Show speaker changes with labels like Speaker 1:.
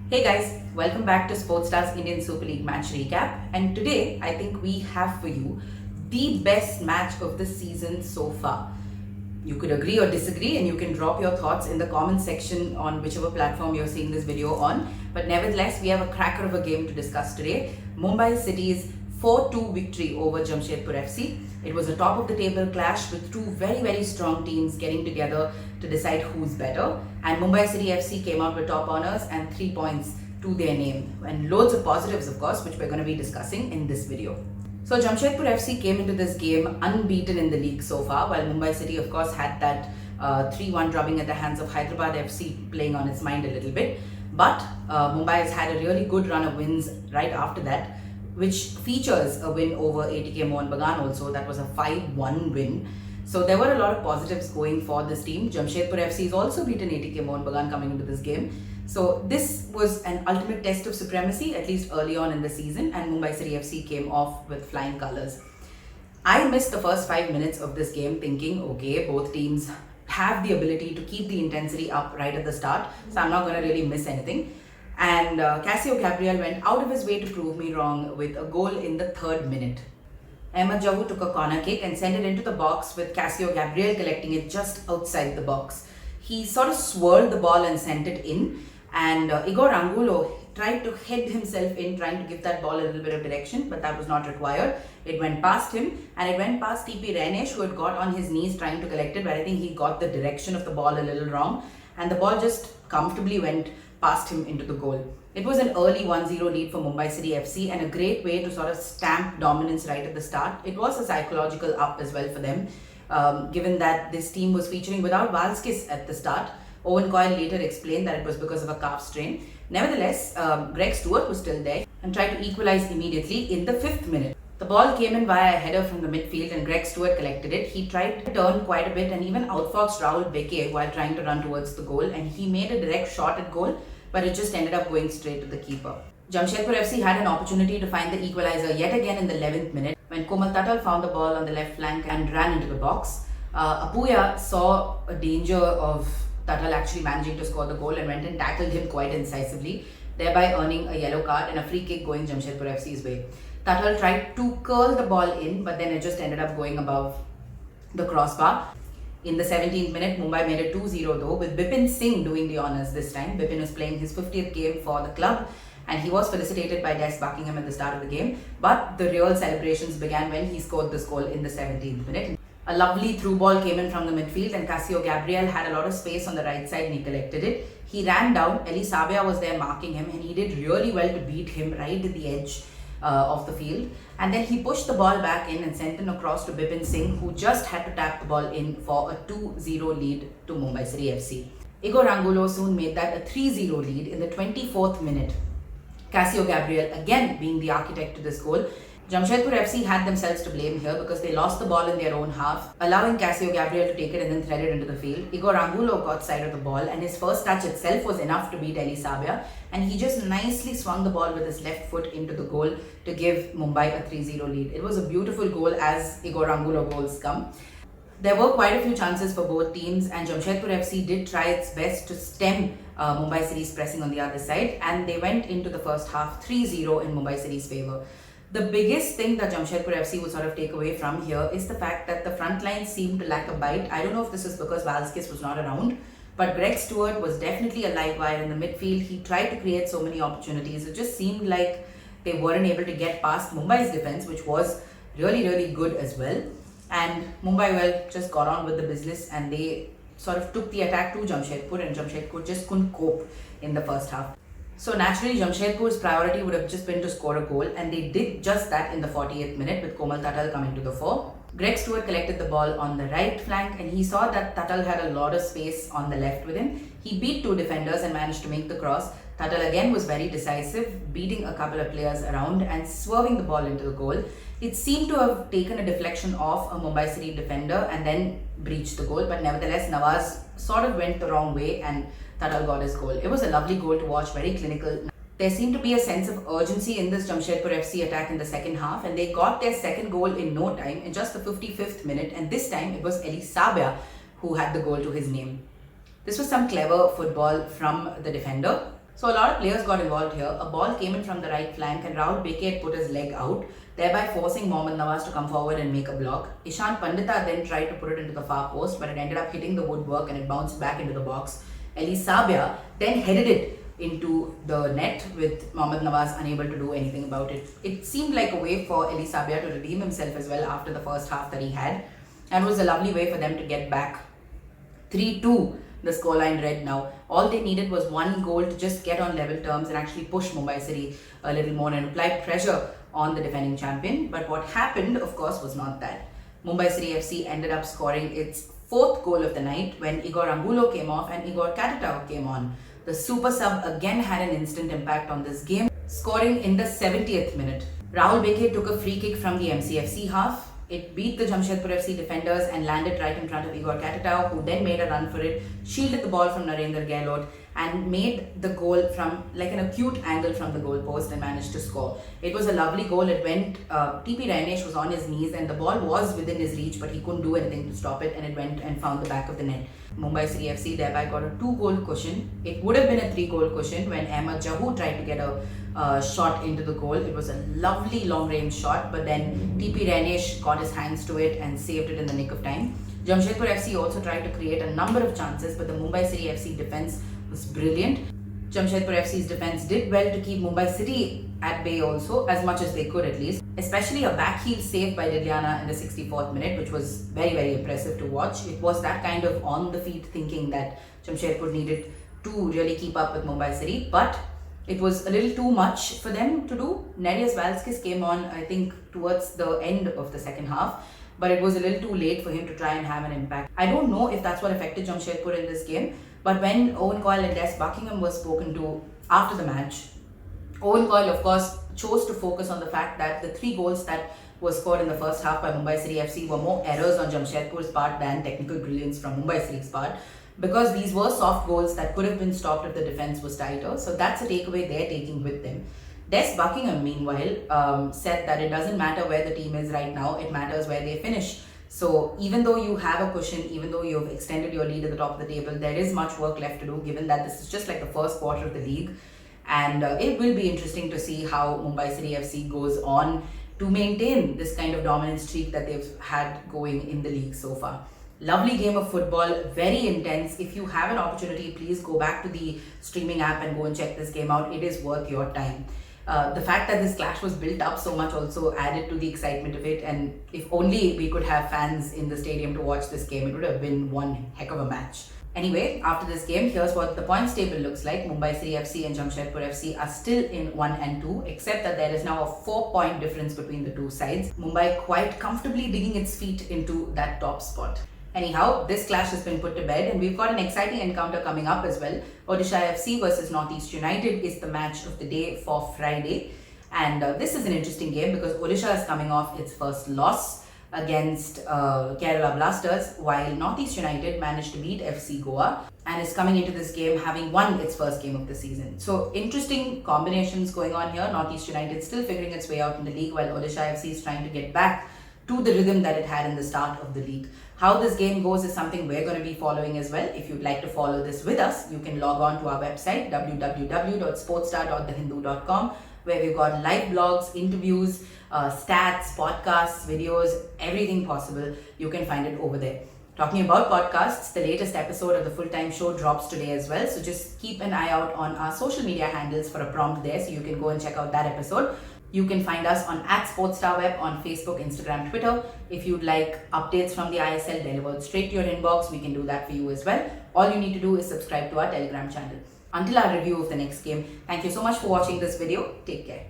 Speaker 1: Hey guys, welcome back to Sportstar's Indian Super League match recap. And today, I think we have for you the best match of the season so far. You could agree or disagree, and you can drop your thoughts in the comment section on whichever platform you're seeing this video on. But nevertheless, we have a cracker of a game to discuss today. Mumbai City's 4-2 victory over Jamshedpur FC. It was a top of the table clash with two very strong teams getting together to decide who's better. And Mumbai City FC came out with top honours and 3 points to their name. And loads of positives, of course, which we're going to be discussing in this video. So Jamshedpur FC came into this game unbeaten in the league so far, while Mumbai City, of course, had that 3-1 drubbing at the hands of Hyderabad FC playing on its mind a little bit. But Mumbai has had a really good run of wins right after that, which features a win over ATK Mohun Bagan also. That was a 5-1 win. So there were a lot of positives going for this team. Jamshedpur FC has also beaten ATK Mohun Bagan coming into this game. So this was an ultimate test of supremacy, at least early on in the season, and Mumbai City FC came off with flying colours. I missed the first 5 minutes of this game thinking, okay, both teams have the ability to keep the intensity up right at the start, so I'm not going to really miss anything. And Cassio Gabriel went out of his way to prove me wrong with a goal in the 3rd minute. Ahmed Jahu took a corner kick and sent it into the box, with Cassio Gabriel collecting it just outside the box. He sort of swirled the ball and sent it in, and Igor Angulo tried to head himself in, trying to give that ball a little bit of direction, but that was not required. It went past him, and it went past TP Rainesh, who had got on his knees trying to collect it, but I think he got the direction of the ball a little wrong, and the ball just comfortably went past him into the goal. It was an early 1-0 lead for Mumbai City FC, and a great way to sort of stamp dominance right at the start. It was a psychological up as well for them, given that this team was featuring without Valskis at the start. Owen Coyle later explained that it was because of a calf strain. Nevertheless, Greg Stewart was still there and tried to equalize immediately in the 5th minute. The ball came in via a header from the midfield, and Greg Stewart collected it. He tried to turn quite a bit and even outfoxed Rahul Beke while trying to run towards the goal, and he made a direct shot at goal, but it just ended up going straight to the keeper. Jamshedpur FC had an opportunity to find the equalizer yet again in the 11th minute when Komal Tatal found the ball on the left flank and ran into the box. Apuya saw a danger of Tatal actually managing to score the goal and went and tackled him quite incisively, thereby earning a yellow card and a free kick going Jamshedpur FC's way. Tatal tried to curl the ball in, but then it just ended up going above the crossbar. In the 17th minute, Mumbai made it 2-0 though, with Bipin Singh doing the honours this time. Bipin was playing his 50th game for the club, and he was felicitated by Des Buckingham at the start of the game. But the real celebrations began when he scored this goal in the 17th minute. A lovely through ball came in from the midfield, and Cassio Gabriel had a lot of space on the right side and he collected it. He ran down, Eli Sabia was there marking him, and he did really well to beat him right at the edge of the field. And then he pushed the ball back in and sent it across to Bipin Singh, who just had to tap the ball in for a 2-0 lead to Mumbai City FC. Igor Angulo soon made that a 3-0 lead in the 24th minute. Cassio Gabriel again being the architect to this goal. Jamshedpur FC had themselves to blame here because they lost the ball in their own half, allowing Cassio Gabriel to take it and then thread it into the field. Igor Angulo got sight of the ball, and his first touch itself was enough to beat Eli Sabia, and he just nicely swung the ball with his left foot into the goal to give Mumbai a 3-0 lead. It was a beautiful goal, as Igor Angulo goals come. There were quite a few chances for both teams, and Jamshedpur FC did try its best to stem Mumbai City's pressing on the other side, and they went into the first half 3-0 in Mumbai City's favour. The biggest thing that Jamshedpur FC would sort of take away from here is the fact that the front line seemed to lack a bite. I don't know if this is because Valskis was not around, but Greg Stewart was definitely a live wire in the midfield. He tried to create so many opportunities. It just seemed like they weren't able to get past Mumbai's defense, which was really good as well. And Mumbai, just got on with the business, and they sort of took the attack to Jamshedpur, and Jamshedpur just couldn't cope in the first half. So naturally, Jamshedpur's priority would have just been to score a goal, and they did just that in the 48th minute with Komal Tatal coming to the fore. Greg Stewart collected the ball on the right flank, and he saw that Tatal had a lot of space on the left with him. He beat 2 defenders and managed to make the cross. Tatal again was very decisive, beating a couple of players around and swerving the ball into the goal. It seemed to have taken a deflection off a Mumbai City defender and then breached the goal, but nevertheless Nawaz sort of went the wrong way and Tatal got his goal. It was a lovely goal to watch, very clinical. There seemed to be a sense of urgency in this Jamshedpur FC attack in the second half, and they got their second goal in no time, in just the 55th minute, and this time it was Eli Sabia who had the goal to his name. This was some clever football from the defender. So a lot of players got involved here. A ball came in from the right flank and Rahul Beke had put his leg out, thereby forcing Mohammad Nawaz to come forward and make a block. Ishan Pandita then tried to put it into the far post, but it ended up hitting the woodwork and it bounced back into the box. Eli Sabia then headed it into the net with Mohammad Nawaz unable to do anything about it. It seemed like a way for Eli Sabia to redeem himself as well after the first half that he had, and it was a lovely way for them to get back 3-2. The scoreline read now. All they needed was one goal to just get on level terms and actually push Mumbai City a little more and apply pressure on the defending champion. But what happened, of course, was not that. Mumbai City FC ended up scoring its fourth goal of the night when Igor Angulo came off and Igor Katatau came on. The super sub again had an instant impact on this game, scoring in the 70th minute. Rahul Beke took a free kick from the MCFC half. It beat the Jamshedpur FC defenders and landed right in front of Igor Katatau, who then made a run for it, shielded the ball from Narendra Gehlot and made the goal from like an acute angle from the goal post and managed to score. It was a lovely goal. It went, TP Rainesh was on his knees and the ball was within his reach, but he couldn't do anything to stop it, and it went and found the back of the net. Mumbai City FC thereby got a 2-goal cushion. It would have been a 3-goal cushion when Ahmed Jahu tried to get a shot into the goal. It was a lovely long-range shot, but then TP Rainesh got his hands to it and saved it in the nick of time. Jamshedpur FC also tried to create a number of chances, but the Mumbai City FC defense was brilliant. Jamshedpur FC's defense did well to keep Mumbai City at bay also, as much as they could at least. Especially a backheel save by Liliana in the 64th minute, which was very, very impressive to watch. It was that kind of on-the-feet thinking that Jamshedpur needed to really keep up with Mumbai City, but it was a little too much for them to do. Nereus Valskis came on, I think, towards the end of the second half, but it was a little too late for him to try and have an impact. I don't know if that's what affected Jamshedpur in this game, but when Owen Coyle and Des Buckingham was spoken to after the match, Owen Coyle, of course, chose to focus on the fact that the 3 goals that were scored in the first half by Mumbai City FC were more errors on Jamshedpur's part than technical brilliance from Mumbai City's part, because these were soft goals that could have been stopped if the defense was tighter. So that's a takeaway they're taking with them. Des Buckingham, meanwhile, said that it doesn't matter where the team is right now, it matters where they finish. So even though you have a cushion, even though you've extended your lead at the top of the table, there is much work left to do, given that this is just like the first quarter of the league. And it will be interesting to see how Mumbai City FC goes on to maintain this kind of dominant streak that they've had going in the league so far. Lovely game of football, very intense. If you have an opportunity, please go back to the streaming app and go and check this game out. It is worth your time. The fact that this clash was built up so much also added to the excitement of it, and if only we could have fans in the stadium to watch this game, it would have been one heck of a match. Anyway, after this game, here's what the points table looks like. Mumbai City FC and Jamshedpur FC are still in 1 and 2, except that there is now a 4-point difference between the two sides. Mumbai quite comfortably digging its feet into that top spot. Anyhow, this clash has been put to bed and we've got an exciting encounter coming up as well. Odisha FC versus Northeast United is the match of the day for Friday. And this is an interesting game because Odisha is coming off its first loss against Kerala Blasters, while Northeast United managed to beat FC Goa and is coming into this game having won its first game of the season. So interesting combinations going on here. Northeast United still figuring its way out in the league, while Odisha FC is trying to get back to the rhythm that it had in the start of the league. How this game goes is something we're going to be following as well. If you'd like to follow this with us, you can log on to our website www.sportstar.thehindu.com, where we've got live blogs, interviews, stats, podcasts, videos, everything possible. You can find it over there. Talking about podcasts, the latest episode of the Full-Time Show drops today as well. So just keep an eye out on our social media handles for a prompt there so you can go and check out that episode. You can find us on @SportsStarWeb on Facebook, Instagram, Twitter. If you'd like updates from the ISL delivered straight to your inbox, we can do that for you as well. All you need to do is subscribe to our Telegram channel. Until our review of the next game, thank you so much for watching this video. Take care.